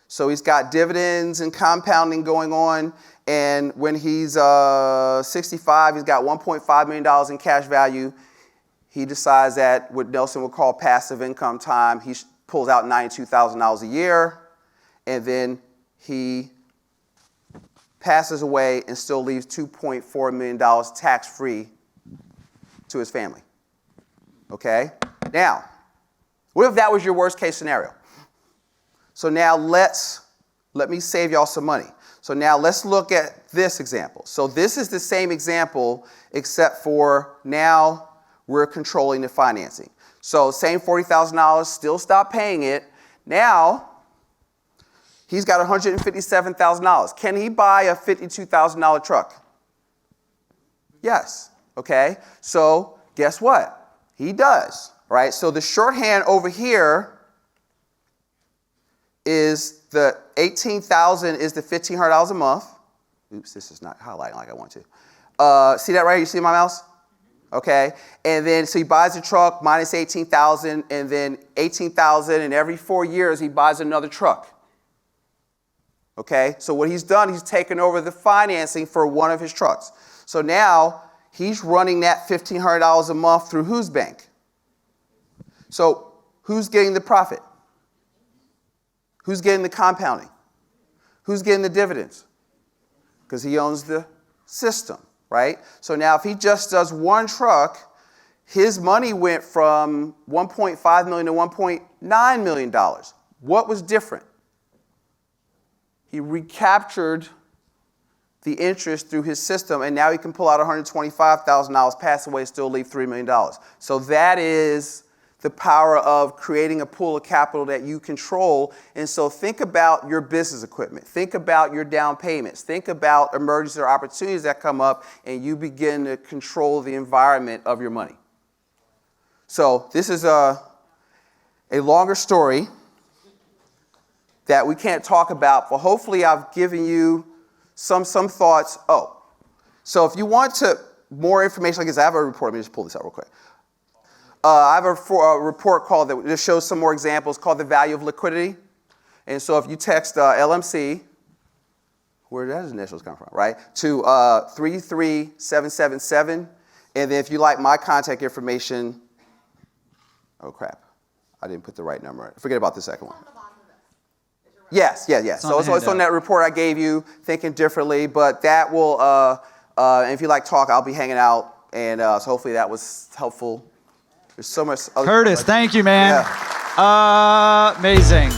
B: So he's got dividends and compounding going on. And when he's 65, he's got $1.5 million in cash value. He decides that what Nelson would call passive income time, he pulls out $92,000 a year, and then he passes away and still leaves $2.4 million tax-free to his family. Okay? Now, what if that was your worst case scenario? So now let me save y'all some money. So now let's look at this example. So this is the same example, except for now we're controlling the financing. So same $40,000, still stop paying it. Now, he's got $157,000. Can he buy a $52,000 truck? Yes, okay? So guess what? He does, right? So the shorthand over here is the $18,000 is the $1,500 a month. Oops, this is not highlighting like I want to. See that right here? You see my mouse? Okay, and then so he buys a truck minus $18,000, and then $18,000, and every 4 years he buys another truck. Okay, so what he's done, he's taken over the financing for one of his trucks. So now he's running that $1,500 a month through whose bank? So who's getting the profit? Who's getting the compounding? Who's getting the dividends? Because he owns the system. Right? So now if he just does one truck, his money went from $1.5 million to $1.9 million. What was different? He recaptured the interest through his system, and now he can pull out $125,000, pass away, still leave $3 million. So that is the power of creating a pool of capital that you control. And so think about your business equipment. Think about your down payments. Think about emergencies or opportunities that come up, and you begin to control the environment of your money. So this is a longer story that we can't talk about, but hopefully I've given you some thoughts. Oh, so if you want more information like this, I have a report. Let me just pull this out real quick. I have a report called that just shows some more examples called The Value of Liquidity. And so if you text LMC, where does his initials come from, right, to 33777, and then if you like my contact information, oh crap, I didn't put the right number. Forget about the second one. Yes. So it's on that report I gave you, Thinking Differently, but that will, and if you like talk, I'll be hanging out, and so hopefully that was helpful. There's so much other
A: Curtis, thank you, man.
B: Yeah.
A: Amazing.